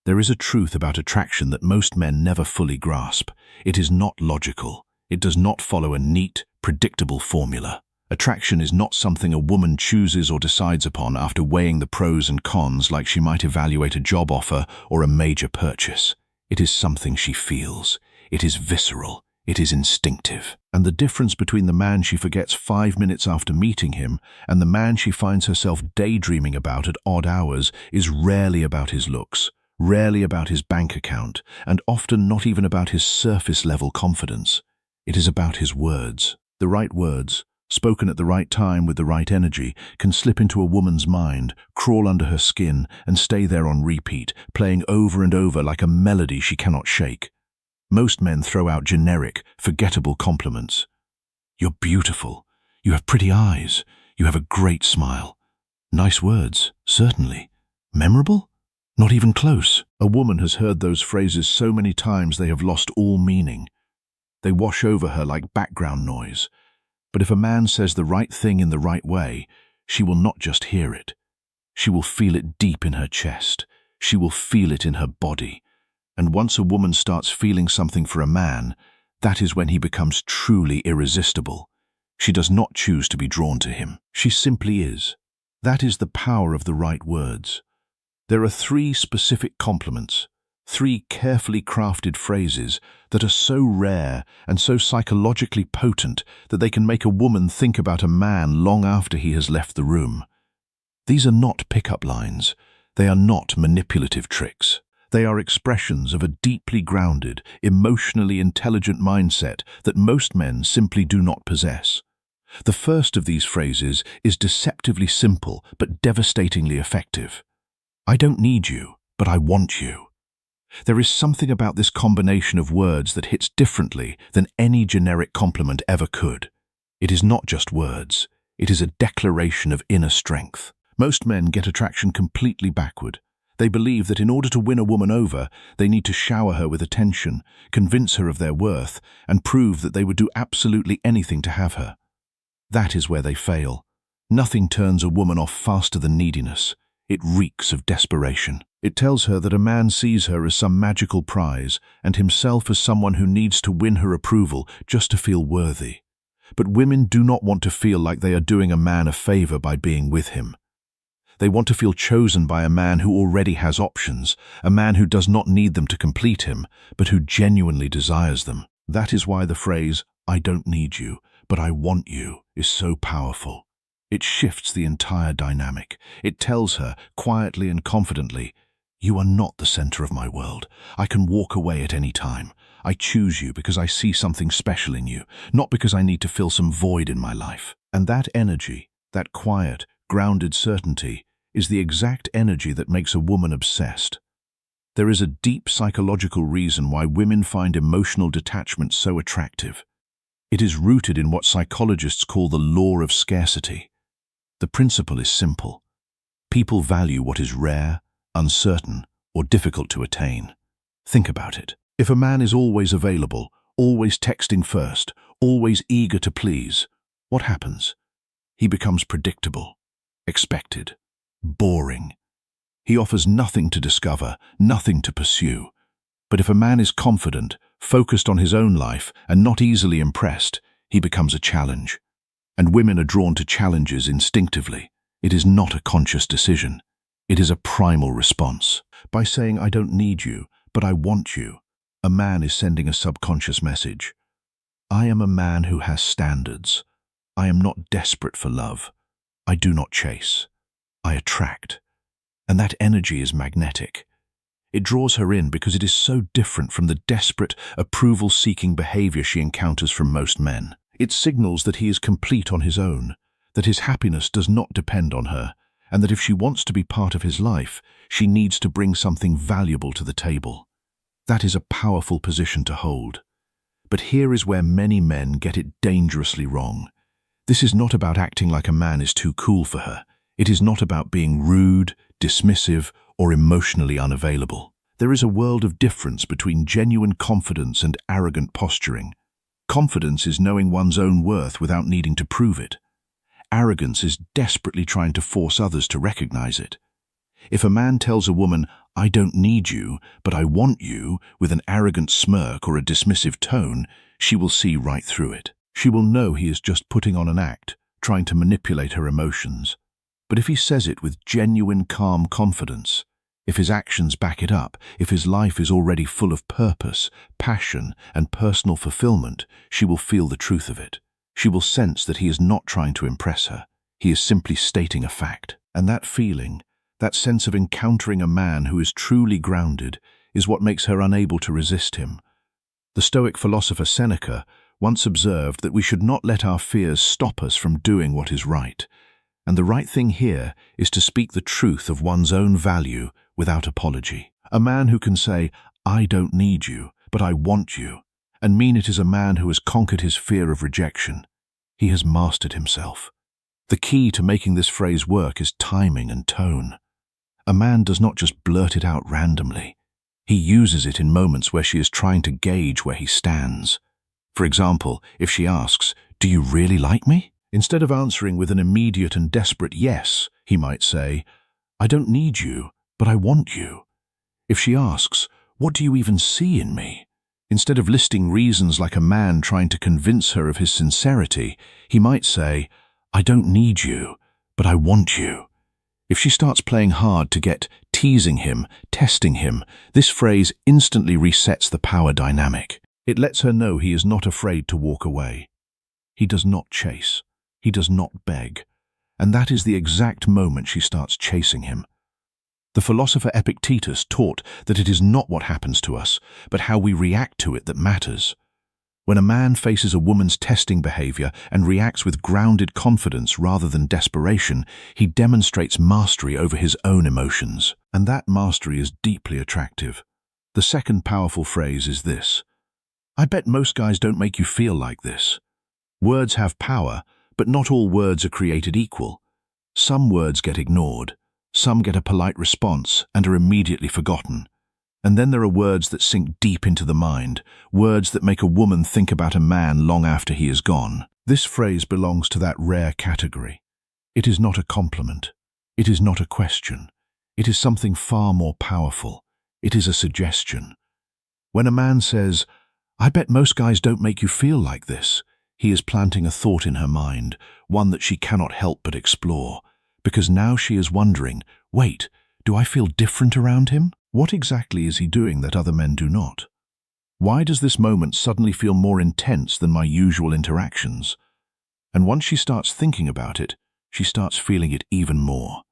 There is a truth about attraction that most men never fully grasp. It is not logical. It does not follow a neat, predictable formula. Attraction is not something a woman chooses or decides upon after weighing the pros and cons like she might evaluate a job offer or a major purchase. It is something she feels. It is visceral. It is instinctive. And the difference between the man she forgets 5 minutes after meeting him and the man she finds herself daydreaming about at odd hours is rarely about his looks, rarely about his bank account, and often not even about his surface-level confidence. It is about his words. The right words, spoken at the right time with the right energy, can slip into a woman's mind, crawl under her skin, and stay there on repeat, playing over and over like a melody she cannot shake. Most men throw out generic, forgettable compliments. You're beautiful. You have pretty eyes. You have a great smile. Nice words, certainly. Memorable? Not even close. A woman has heard those phrases so many times they have lost all meaning. They wash over her like background noise. But if a man says the right thing in the right way, she will not just hear it. She will feel it deep in her chest. She will feel it in her body. And once a woman starts feeling something for a man, that is when he becomes truly irresistible. She does not choose to be drawn to him. She simply is. That is the power of the right words. There are 3 specific compliments, 3 carefully crafted phrases that are so rare and so psychologically potent that they can make a woman think about a man long after he has left the room. These are not pickup lines. They are not manipulative tricks. They are expressions of a deeply grounded, emotionally intelligent mindset that most men simply do not possess. The first of these phrases is deceptively simple but devastatingly effective. I don't need you, but I want you. There is something about this combination of words that hits differently than any generic compliment ever could. It is not just words. It is a declaration of inner strength. Most men get attraction completely backward. They believe that in order to win a woman over, they need to shower her with attention, convince her of their worth, and prove that they would do absolutely anything to have her. That is where they fail. Nothing turns a woman off faster than neediness. It reeks of desperation. It tells her that a man sees her as some magical prize and himself as someone who needs to win her approval just to feel worthy. But women do not want to feel like they are doing a man a favor by being with him. They want to feel chosen by a man who already has options, a man who does not need them to complete him, but who genuinely desires them. That is why the phrase, "I don't need you, but I want you," is so powerful. It shifts the entire dynamic. It tells her, quietly and confidently, "You are not the center of my world. I can walk away at any time. I choose you because I see something special in you, not because I need to fill some void in my life." And that energy, that quiet, grounded certainty, is the exact energy that makes a woman obsessed. There is a deep psychological reason why women find emotional detachment so attractive. It is rooted in what psychologists call the law of scarcity. The principle is simple. People value what is rare, uncertain, or difficult to attain. Think about it. If a man is always available, always texting first, always eager to please, what happens? He becomes predictable, expected, boring. He offers nothing to discover, nothing to pursue. But if a man is confident, focused on his own life, and not easily impressed, he becomes a challenge. And women are drawn to challenges instinctively. It is not a conscious decision. It is a primal response. By saying, "I don't need you, but I want you," a man is sending a subconscious message. I am a man who has standards. I am not desperate for love. I do not chase. I attract. And that energy is magnetic. It draws her in because it is so different from the desperate, approval-seeking behavior she encounters from most men. It signals that he is complete on his own, that his happiness does not depend on her, and that if she wants to be part of his life, she needs to bring something valuable to the table. That is a powerful position to hold. But here is where many men get it dangerously wrong. This is not about acting like a man is too cool for her. It is not about being rude, dismissive, or emotionally unavailable. There is a world of difference between genuine confidence and arrogant posturing. Confidence is knowing one's own worth without needing to prove it. Arrogance is desperately trying to force others to recognize it. If a man tells a woman, "I don't need you, but I want you," with an arrogant smirk or a dismissive tone, she will see right through it. She will know he is just putting on an act, trying to manipulate her emotions. But if he says it with genuine calm confidence, if his actions back it up, if his life is already full of purpose, passion, and personal fulfillment, she will feel the truth of it. She will sense that he is not trying to impress her. He is simply stating a fact. And that feeling, that sense of encountering a man who is truly grounded, is what makes her unable to resist him. The Stoic philosopher Seneca once observed that we should not let our fears stop us from doing what is right. And the right thing here is to speak the truth of one's own value without apology. A man who can say, "I don't need you, but I want you," and mean it is a man who has conquered his fear of rejection. He has mastered himself. The key to making this phrase work is timing and tone. A man does not just blurt it out randomly. He uses it in moments where she is trying to gauge where he stands. For example, if she asks, "Do you really like me?" Instead of answering with an immediate and desperate yes, he might say, "I don't need you, but I want you." If she asks, "What do you even see in me?" Instead of listing reasons like a man trying to convince her of his sincerity, he might say, "I don't need you, but I want you." If she starts playing hard to get, teasing him, testing him, this phrase instantly resets the power dynamic. It lets her know he is not afraid to walk away. He does not chase. He does not beg. And that is the exact moment she starts chasing him. The philosopher Epictetus taught that it is not what happens to us, but how we react to it that matters. When a man faces a woman's testing behavior and reacts with grounded confidence rather than desperation, he demonstrates mastery over his own emotions. And that mastery is deeply attractive. The second powerful phrase is this: "I bet most guys don't make you feel like this." Words have power, but not all words are created equal. Some words get ignored. Some get a polite response and are immediately forgotten. And then there are words that sink deep into the mind, words that make a woman think about a man long after he is gone. This phrase belongs to that rare category. It is not a compliment. It is not a question. It is something far more powerful. It is a suggestion. When a man says, "I bet most guys don't make you feel like this," he is planting a thought in her mind, one that she cannot help but explore, because now she is wondering, wait, do I feel different around him? What exactly is he doing that other men do not? Why does this moment suddenly feel more intense than my usual interactions? And once she starts thinking about it, she starts feeling it even more.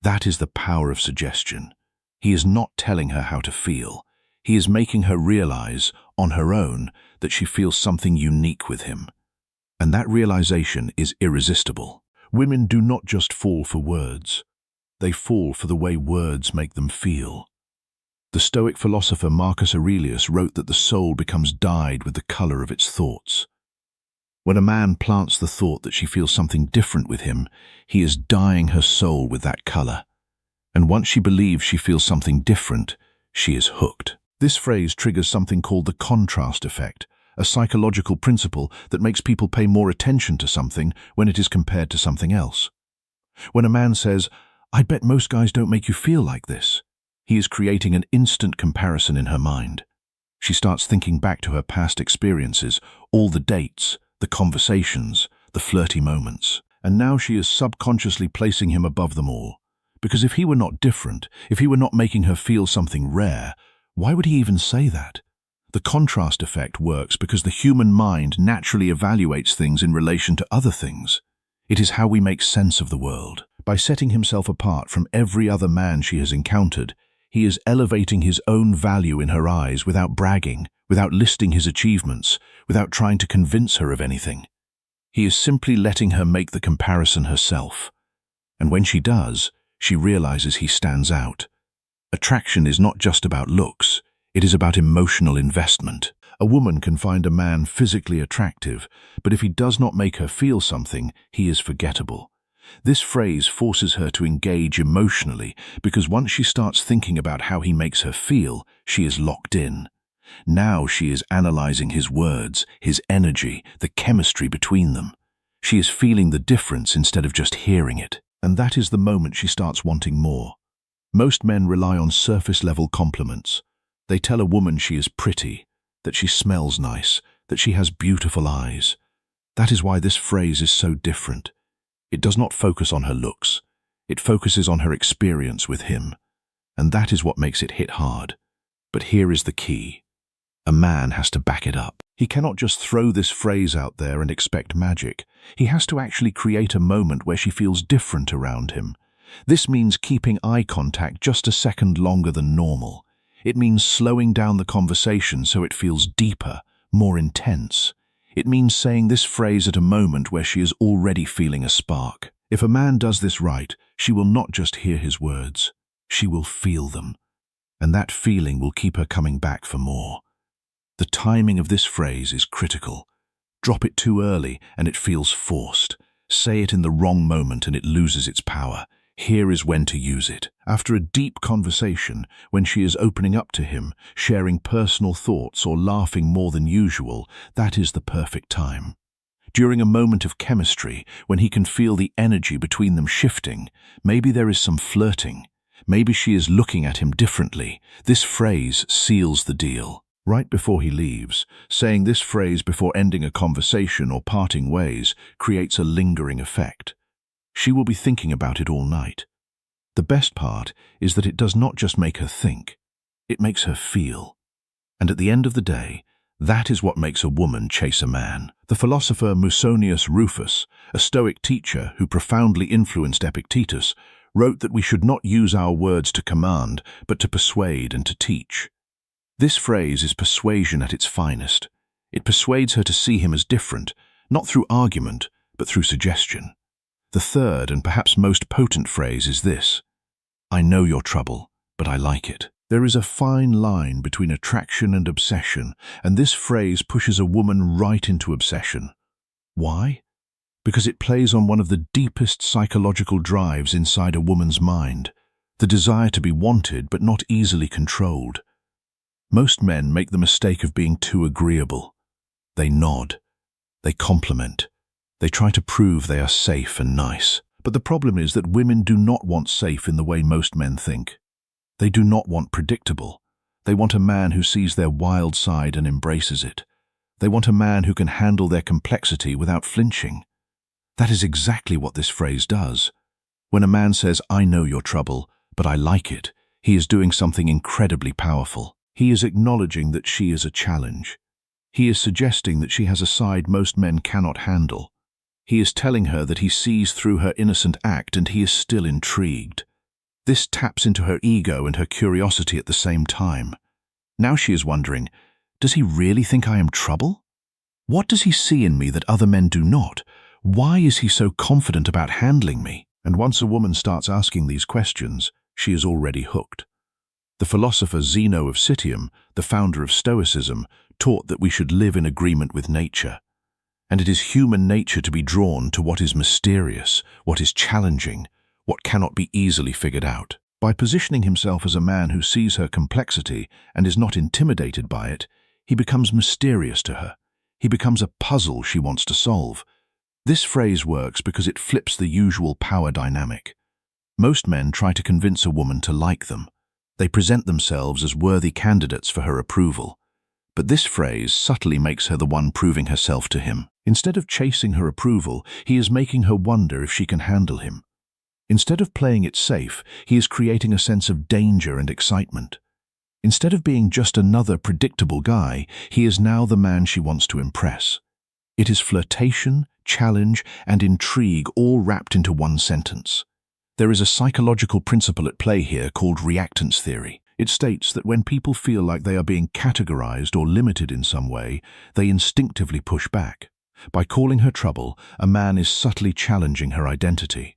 That is the power of suggestion. He is not telling her how to feel. He is making her realize, on her own, that she feels something unique with him. And that realization is irresistible. Women do not just fall for words. They fall for the way words make them feel. The Stoic philosopher Marcus Aurelius wrote that the soul becomes dyed with the color of its thoughts. When a man plants the thought that she feels something different with him, he is dyeing her soul with that color. And once she believes she feels something different, she is hooked. This phrase triggers something called the contrast effect, a psychological principle that makes people pay more attention to something when it is compared to something else. When a man says, "I bet most guys don't make you feel like this," he is creating an instant comparison in her mind. She starts thinking back to her past experiences, all the dates, the conversations, the flirty moments. And now she is subconsciously placing him above them all. Because if he were not different, if he were not making her feel something rare, why would he even say that? The contrast effect works because the human mind naturally evaluates things in relation to other things. It is how we make sense of the world. By setting himself apart from every other man she has encountered, he is elevating his own value in her eyes without bragging, without listing his achievements, without trying to convince her of anything. He is simply letting her make the comparison herself. And when she does, she realizes he stands out. Attraction is not just about looks. It is about emotional investment. A woman can find a man physically attractive, but if he does not make her feel something, he is forgettable. This phrase forces her to engage emotionally because once she starts thinking about how he makes her feel, she is locked in. Now she is analyzing his words, his energy, the chemistry between them. She is feeling the difference instead of just hearing it. And that is the moment she starts wanting more. Most men rely on surface-level compliments. They tell a woman she is pretty, that she smells nice, that she has beautiful eyes. That is why this phrase is so different. It does not focus on her looks. It focuses on her experience with him. And that is what makes it hit hard. But here is the key. A man has to back it up. He cannot just throw this phrase out there and expect magic. He has to actually create a moment where she feels different around him. This means keeping eye contact just a second longer than normal. It means slowing down the conversation so it feels deeper, more intense. It means saying this phrase at a moment where she is already feeling a spark. If a man does this right, she will not just hear his words. She will feel them. And that feeling will keep her coming back for more. The timing of this phrase is critical. Drop it too early and it feels forced. Say it in the wrong moment and it loses its power. Here is when to use it. After a deep conversation, when she is opening up to him, sharing personal thoughts or laughing more than usual, that is the perfect time. During a moment of chemistry, when he can feel the energy between them shifting, maybe there is some flirting. Maybe she is looking at him differently. This phrase seals the deal. Right before he leaves, saying this phrase before ending a conversation or parting ways creates a lingering effect. She will be thinking about it all night. The best part is that it does not just make her think, it makes her feel. And at the end of the day, that is what makes a woman chase a man. The philosopher Musonius Rufus, a Stoic teacher who profoundly influenced Epictetus, wrote that we should not use our words to command, but to persuade and to teach. This phrase is persuasion at its finest. It persuades her to see him as different, not through argument, but through suggestion. The third and perhaps most potent phrase is this: I know your trouble, but I like it. There is a fine line between attraction and obsession, and this phrase pushes a woman right into obsession. Why? Because it plays on one of the deepest psychological drives inside a woman's mind, the desire to be wanted but not easily controlled. Most men make the mistake of being too agreeable. They nod. They compliment. They try to prove they are safe and nice. But the problem is that women do not want safe in the way most men think. They do not want predictable. They want a man who sees their wild side and embraces it. They want a man who can handle their complexity without flinching. That is exactly what this phrase does. When a man says, I know your trouble, but I like it, he is doing something incredibly powerful. He is acknowledging that she is a challenge. He is suggesting that she has a side most men cannot handle. He is telling her that he sees through her innocent act and he is still intrigued. This taps into her ego and her curiosity at the same time. Now she is wondering, does he really think I am trouble? What does he see in me that other men do not? Why is he so confident about handling me? And once a woman starts asking these questions, she is already hooked. The philosopher Zeno of Citium, the founder of Stoicism, taught that we should live in agreement with nature. And it is human nature to be drawn to what is mysterious, what is challenging, what cannot be easily figured out. By positioning himself as a man who sees her complexity and is not intimidated by it, he becomes mysterious to her. He becomes a puzzle she wants to solve. This phrase works because it flips the usual power dynamic. Most men try to convince a woman to like them. They present themselves as worthy candidates for her approval. But this phrase subtly makes her the one proving herself to him. Instead of chasing her approval, he is making her wonder if she can handle him. Instead of playing it safe, he is creating a sense of danger and excitement. Instead of being just another predictable guy, he is now the man she wants to impress. It is flirtation, challenge, and intrigue all wrapped into one sentence. There is a psychological principle at play here called reactance theory. It states that when people feel like they are being categorized or limited in some way, they instinctively push back. By calling her trouble, a man is subtly challenging her identity.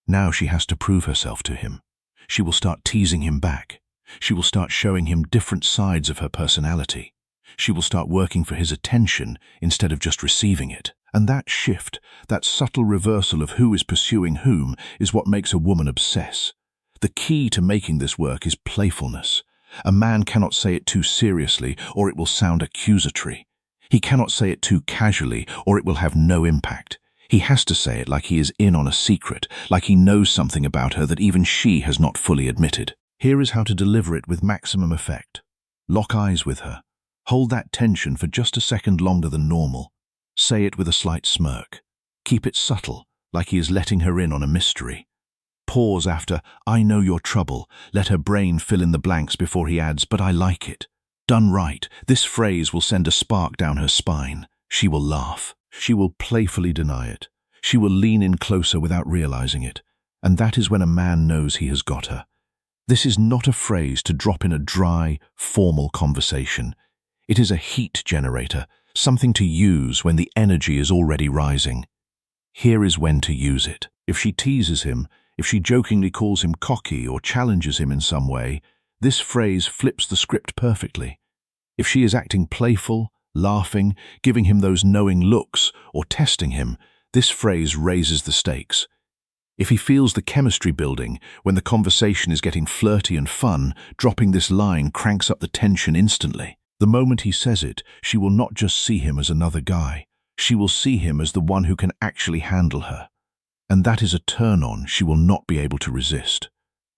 Now she has to prove herself to him. She will start teasing him back. She will start showing him different sides of her personality. She will start working for his attention instead of just receiving it. And that shift, that subtle reversal of who is pursuing whom, is what makes a woman obsess. The key to making this work is playfulness. A man cannot say it too seriously or it will sound accusatory. He cannot say it too casually or it will have no impact. He has to say it like he is in on a secret, like he knows something about her that even she has not fully admitted. Here is how to deliver it with maximum effect. Lock eyes with her. Hold that tension for just a second longer than normal. Say it with a slight smirk. Keep it subtle, like he is letting her in on a mystery. Pause after, "I know your trouble." Let her brain fill in the blanks before he adds, "But I like it." Done right, this phrase will send a spark down her spine. She will laugh. She will playfully deny it. She will lean in closer without realizing it. And that is when a man knows he has got her. This is not a phrase to drop in a dry, formal conversation. It is a heat generator, something to use when the energy is already rising. Here is when to use it. If she teases him, if she jokingly calls him cocky or challenges him in some way, this phrase flips the script perfectly. If she is acting playful, laughing, giving him those knowing looks, or testing him, this phrase raises the stakes. If he feels the chemistry building, when the conversation is getting flirty and fun, dropping this line cranks up the tension instantly. The moment he says it, she will not just see him as another guy. She will see him as the one who can actually handle her. And that is a turn-on she will not be able to resist.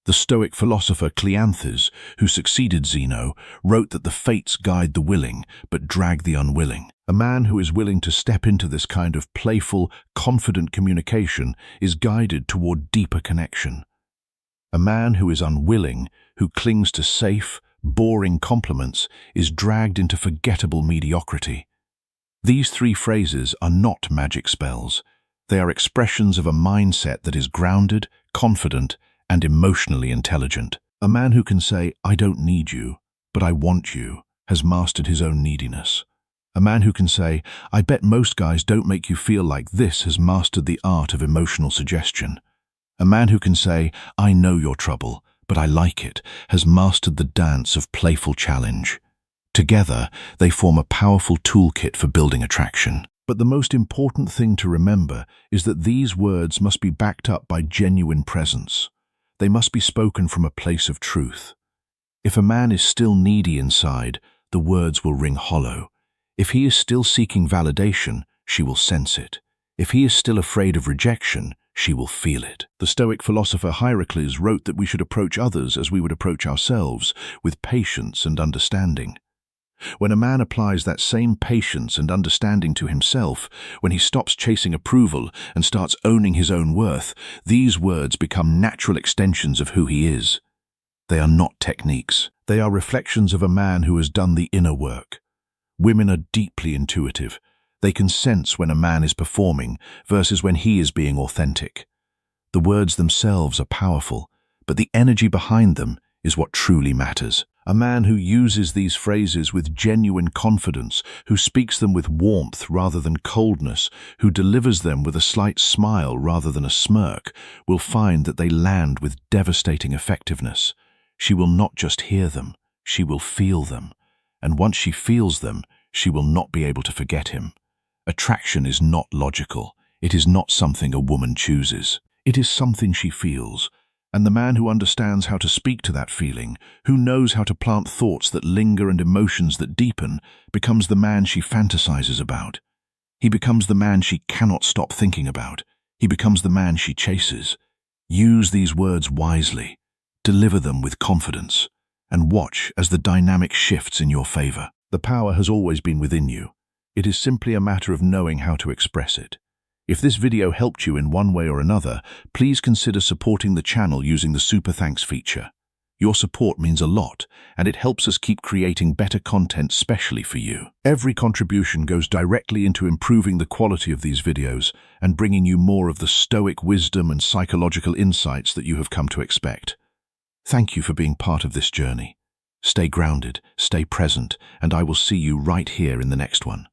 The Stoic philosopher Cleanthes, who succeeded Zeno, wrote that the fates guide the willing, but drag the unwilling. A man who is willing to step into this kind of playful, confident communication is guided toward deeper connection. A man who is unwilling, who clings to safe, boring compliments, is dragged into forgettable mediocrity. These three phrases are not magic spells. They are expressions of a mindset that is grounded, confident, and emotionally intelligent. A man who can say, "I don't need you, but I want you," has mastered his own neediness. A man who can say, "I bet most guys don't make you feel like this," has mastered the art of emotional suggestion. A man who can say, "I know your trouble, but I like it," has mastered the dance of playful challenge. Together, they form a powerful toolkit for building attraction. But the most important thing to remember is that these words must be backed up by genuine presence. They must be spoken from a place of truth. If a man is still needy inside, the words will ring hollow. If he is still seeking validation, she will sense it. If he is still afraid of rejection, she will feel it. The Stoic philosopher Hierocles wrote that we should approach others as we would approach ourselves, with patience and understanding. When a man applies that same patience and understanding to himself, when he stops chasing approval and starts owning his own worth, these words become natural extensions of who he is. They are not techniques. They are reflections of a man who has done the inner work. Women are deeply intuitive. They can sense when a man is performing versus when he is being authentic. The words themselves are powerful, but the energy behind them is what truly matters. A man who uses these phrases with genuine confidence, who speaks them with warmth rather than coldness, who delivers them with a slight smile rather than a smirk, will find that they land with devastating effectiveness. She will not just hear them, she will feel them. And once she feels them, she will not be able to forget him. Attraction is not logical. It is not something a woman chooses. It is something she feels. And the man who understands how to speak to that feeling, who knows how to plant thoughts that linger and emotions that deepen, becomes the man she fantasizes about. He becomes the man she cannot stop thinking about. He becomes the man she chases. Use these words wisely. Deliver them with confidence. And watch as the dynamic shifts in your favor. The power has always been within you. It is simply a matter of knowing how to express it. If this video helped you in one way or another, please consider supporting the channel using the Super Thanks feature. Your support means a lot, and it helps us keep creating better content specially for you. Every contribution goes directly into improving the quality of these videos and bringing you more of the Stoic wisdom and psychological insights that you have come to expect. Thank you for being part of this journey. Stay grounded, stay present, and I will see you right here in the next one.